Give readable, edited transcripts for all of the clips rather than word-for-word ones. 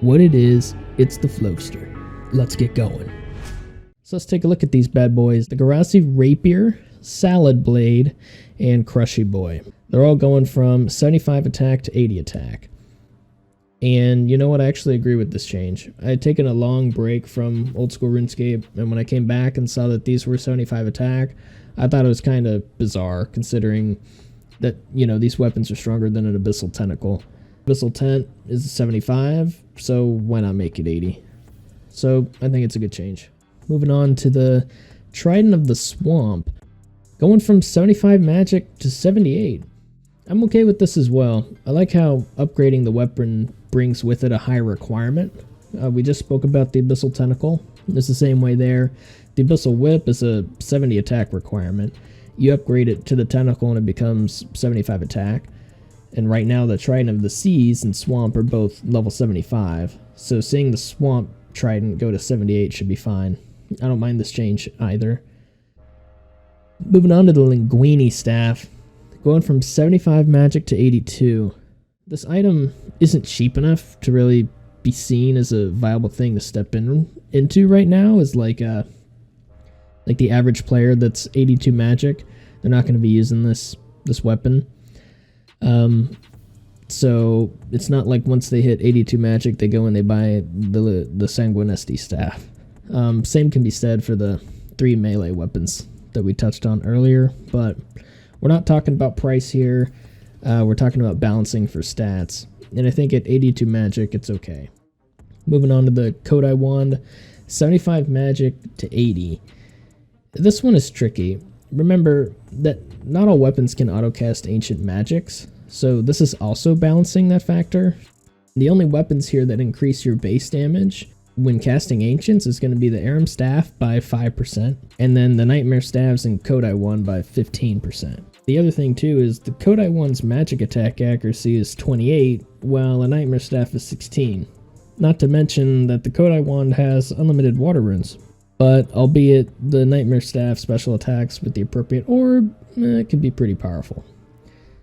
what it is, it's the Flowster. Let's get going. So let's take a look at these bad boys. The Garasi Rapier, Salad Blade, and Crushy Boy. They're all going from 75 attack to 80 attack. And you know what, I actually agree with this change. I had taken a long break from old school RuneScape, and when I came back and saw that these were 75 attack, I thought it was kind of bizarre, considering that, you know, these weapons are stronger than an Abyssal Tentacle. Abyssal Tent is 75, so why not make it 80? So I think it's a good change. Moving on to the Trident of the Swamp, going from 75 magic to 78. I'm okay with this as well. I like how upgrading the weapon brings with it a high requirement. We just spoke about the Abyssal Tentacle. It's the same way there. The Abyssal Whip is a 70 attack requirement. You upgrade it to the Tentacle and it becomes 75 attack. And right now the Trident of the Seas and Swamp are both level 75. So seeing the Swamp Trident go to 78 should be fine. I don't mind this change either. Moving on to the Linguini Staff. Going from 75 magic to 82. This item isn't cheap enough to really be seen as a viable thing to step into right now. As like the average player that's 82 magic, they're not going to be using this weapon. So it's not like once they hit 82 magic, they go and they buy the Sanguinesti Staff. Same can be said for the 3 melee weapons that we touched on earlier, but we're not talking about price here. We're talking about balancing for stats, and I think at 82 magic, it's okay. Moving on to the Kodai Wand, 75 magic to 80. This one is tricky. Remember that not all weapons can autocast ancient magics, so this is also balancing that factor. The only weapons here that increase your base damage when casting ancients is going to be the Aram Staff by 5%, and then the Nightmare Staves and Kodai Wand by 15%. The other thing too is the Kodai Wand's magic attack accuracy is 28, while a Nightmare Staff is 16. Not to mention that the Kodai Wand has unlimited water runes, but albeit the Nightmare Staff special attacks with the appropriate orb, it can be pretty powerful.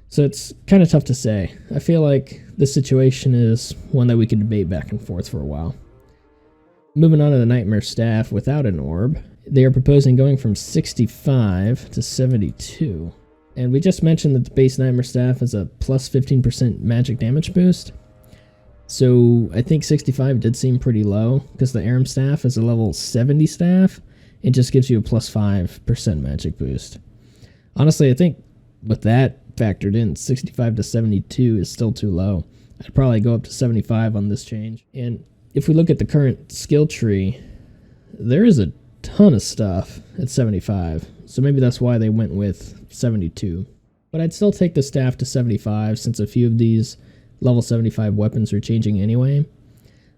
So it's kind of tough to say. I feel like this situation is one that we could debate back and forth for a while. Moving on to the Nightmare Staff without an orb, they are proposing going from 65 to 72. And we just mentioned that the base Nightmare Staff has a plus 15% magic damage boost. So I think 65 did seem pretty low, because the Aram Staff is a level 70 staff. It just gives you a plus 5% magic boost. Honestly, I think with that factored in, 65 to 72 is still too low. I'd probably go up to 75 on this change. And if we look at the current skill tree, there is a ton of stuff at 75. So maybe that's why they went with 72. But I'd still take the staff to 75 since a few of these level 75 weapons are changing anyway.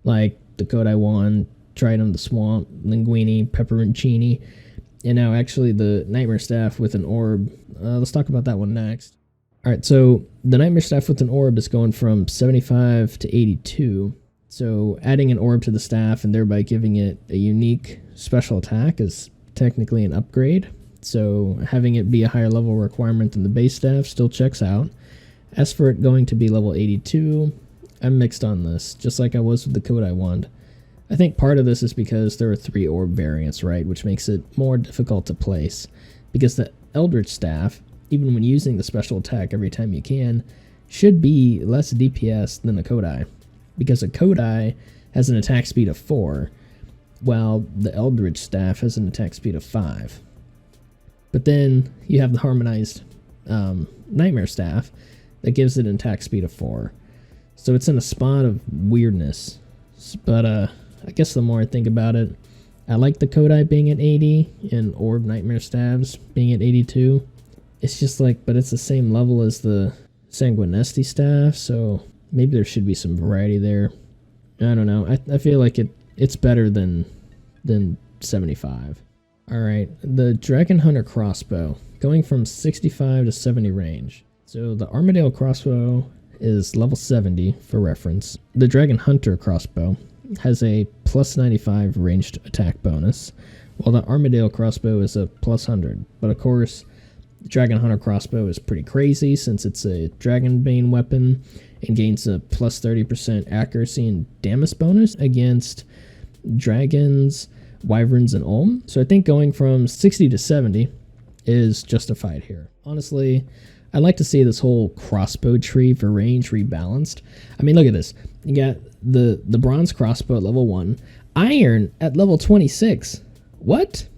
Like the Kodai Wand, Trident of the Swamp, Linguini, Pepperoncini, and now actually the Nightmare Staff with an orb. Let's talk about that one next. Alright, so the Nightmare Staff with an orb is going from 75 to 82. So adding an orb to the staff and thereby giving it a unique special attack is technically an upgrade. So having it be a higher level requirement than the base staff still checks out. As for it going to be level 82, I'm mixed on this, just like I was with the Kodai Wand. I think part of this is because there are 3 orb variants, right, which makes it more difficult to place. Because the Eldritch Staff, even when using the special attack every time you can, should be less DPS than the Kodai. Because a Kodai has an attack speed of 4, while the Eldritch Staff has an attack speed of 5. But then you have the harmonized Nightmare Staff that gives it an attack speed of 4. So it's in a spot of weirdness. But I guess the more I think about it, I like the Kodai being at 80 and Orb Nightmare Staves being at 82. It's just like, but it's the same level as the Sanguinesti Staff, so maybe there should be some variety there. I don't know. I feel like it's better than 75. Alright, the Dragon Hunter Crossbow, going from 65 to 70 range. So the Armadale Crossbow is level 70 for reference. The Dragon Hunter Crossbow has a plus 95 ranged attack bonus, while the Armadale Crossbow is a plus 100. But of course, the Dragon Hunter Crossbow is pretty crazy since it's a Dragonbane weapon, and gains a plus 30% accuracy and damage bonus against dragons, wyverns, and Ulm. So I think going from 60 to 70 is justified here. Honestly, I'd like to see this whole crossbow tree for range rebalanced. I mean, look at this. You got the bronze crossbow at level 1, iron at level 26. What?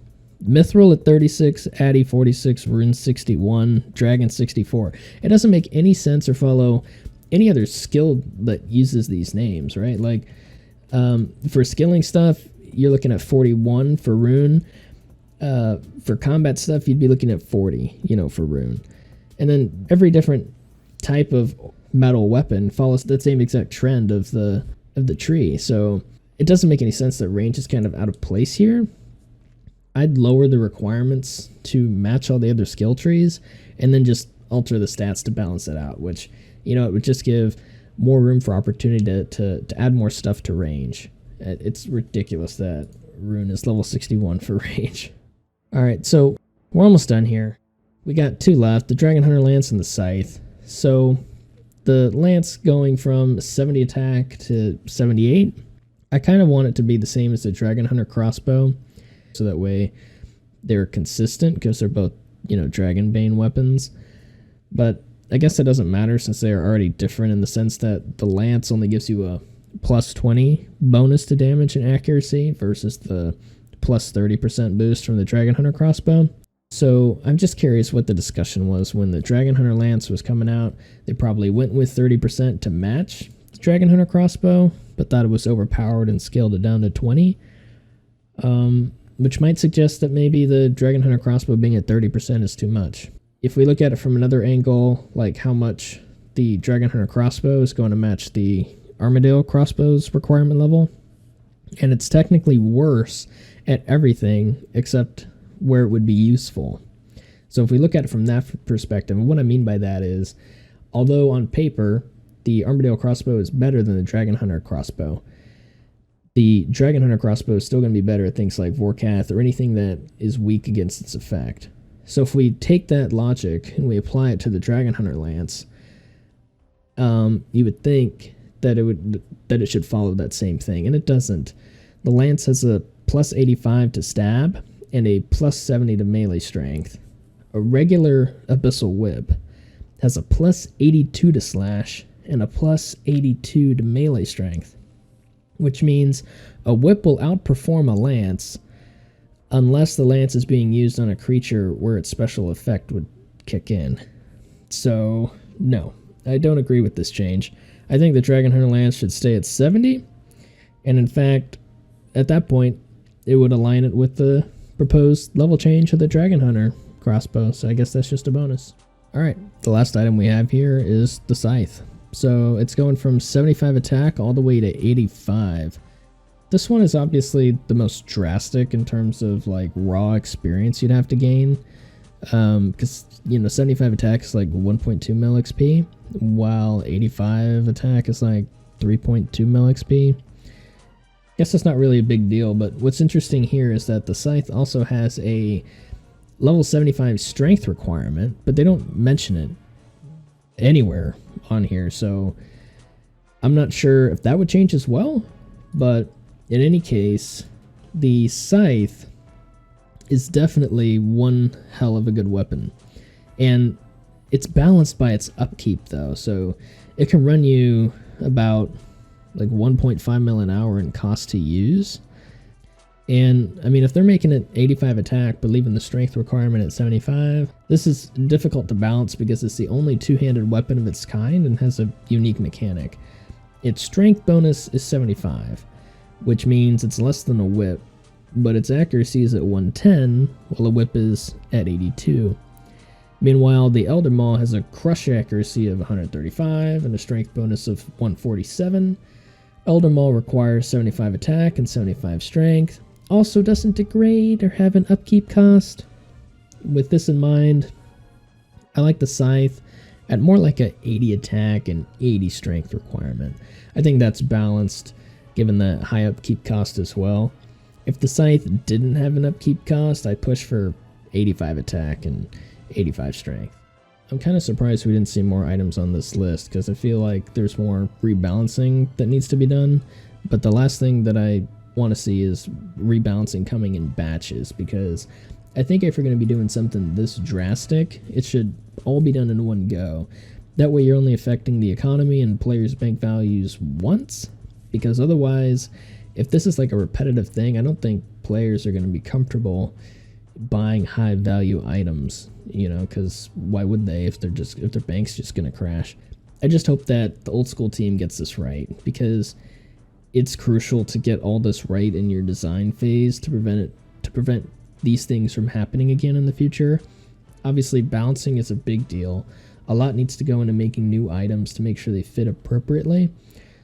Mithril at 36, Addy 46, Rune 61, Dragon 64. It doesn't make any sense or follow any other skill that uses these names, right? Like, for skilling stuff, you're looking at 41 for Rune. For combat stuff, you'd be looking at 40, for Rune. And then every different type of metal weapon follows that same exact trend of the tree. So it doesn't make any sense that range is kind of out of place here. I'd lower the requirements to match all the other skill trees and then just alter the stats to balance it out, which, it would just give more room for opportunity to add more stuff to range. It's ridiculous that Rune is level 61 for range. All right, so we're almost done here. We got 2 left, the Dragon Hunter Lance and the Scythe. So the Lance going from 70 attack to 78, I kind of want it to be the same as the Dragon Hunter Crossbow, so that way they're consistent because they're both, Dragonbane weapons. But I guess that doesn't matter since they are already different in the sense that the Lance only gives you a plus 20 bonus to damage and accuracy versus the plus 30% boost from the Dragon Hunter Crossbow. So I'm just curious what the discussion was when the Dragon Hunter Lance was coming out. They probably went with 30% to match the Dragon Hunter Crossbow, but thought it was overpowered and scaled it down to 20. Which might suggest that maybe the Dragon Hunter Crossbow being at 30% is too much. If we look at it from another angle, like how much the Dragon Hunter Crossbow is going to match the Armadale Crossbow's requirement level, and it's technically worse at everything except where it would be useful. So if we look at it from that perspective, and what I mean by that is, although on paper the Armadale Crossbow is better than the Dragon Hunter Crossbow, the Dragon Hunter Crossbow is still going to be better at things like Vorkath or anything that is weak against its effect. So if we take that logic and we apply it to the Dragon Hunter Lance, you would think that it should follow that same thing, and it doesn't. The Lance has a plus 85 to stab and a plus 70 to melee strength. A regular Abyssal Whip has a plus 82 to slash and a plus 82 to melee strength, which means a whip will outperform a lance unless the lance is being used on a creature where its special effect would kick in. So, no, I don't agree with this change. I think the Dragon Hunter Lance should stay at 70, and in fact, at that point, it would align it with the proposed level change of the Dragon Hunter Crossbow, so I guess that's just a bonus. Alright, the last item we have here is the Scythe. So it's going from 75 attack all the way to 85. This one is obviously the most drastic in terms of like raw experience you'd have to gain. Because, 75 attack is like 1.2 mil XP, while 85 attack is like 3.2 mil XP. Guess that's not really a big deal, but what's interesting here is that the Scythe also has a level 75 strength requirement, but they don't mention it anywhere on here, so I'm not sure if that would change as well. But in any case, the Scythe is definitely one hell of a good weapon, and it's balanced by its upkeep though, so it can run you about like 1.5 mil an hour in cost to use. And I mean, if they're making it 85 attack but leaving the strength requirement at 75, this is difficult to balance because it's the only two-handed weapon of its kind and has a unique mechanic. Its strength bonus is 75, which means it's less than a whip, but its accuracy is at 110 while a whip is at 82. Meanwhile, the Elder Maul has a crush accuracy of 135 and a strength bonus of 147. Elder Maul requires 75 attack and 75 strength. Also doesn't degrade or have an upkeep cost. With this in mind, I like the Scythe at more like a 80 attack and 80 strength requirement. I think that's balanced given the high upkeep cost as well. If the Scythe didn't have an upkeep cost, I'd push for 85 attack and 85 strength. I'm kind of surprised we didn't see more items on this list, because I feel like there's more rebalancing that needs to be done. But the last thing that I want to see is rebalancing coming in batches, because I think if you're going to be doing something this drastic, it should all be done in one go. That way you're only affecting the economy and players' bank values once, because otherwise, if this is like a repetitive thing, I don't think players are going to be comfortable buying high value items, you know, because why would they if their bank's just going to crash? I just hope that the old school team gets this right, because it's crucial to get all this right in your design phase to prevent these things from happening again in the future. Obviously, balancing is a big deal. A lot needs to go into making new items to make sure they fit appropriately.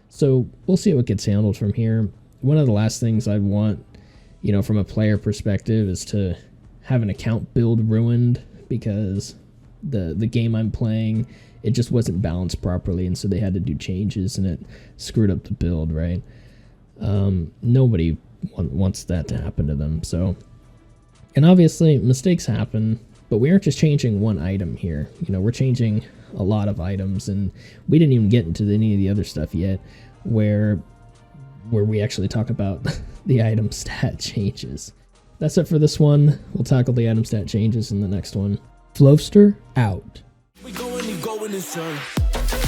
So we'll see what gets handled from here. One of the last things I'd want, you know, from a player perspective, is to have an account build ruined because the game I'm playing, it just wasn't balanced properly, and so they had to do changes and it screwed up the build, right? Nobody wants that to happen to them. So, and obviously mistakes happen, but we aren't just changing one item here. You know, we're changing a lot of items, and we didn't even get into any of the other stuff yet where we actually talk about the item stat changes. That's it for this one. We'll tackle the item stat changes in the next one. Flowster out. We going inside.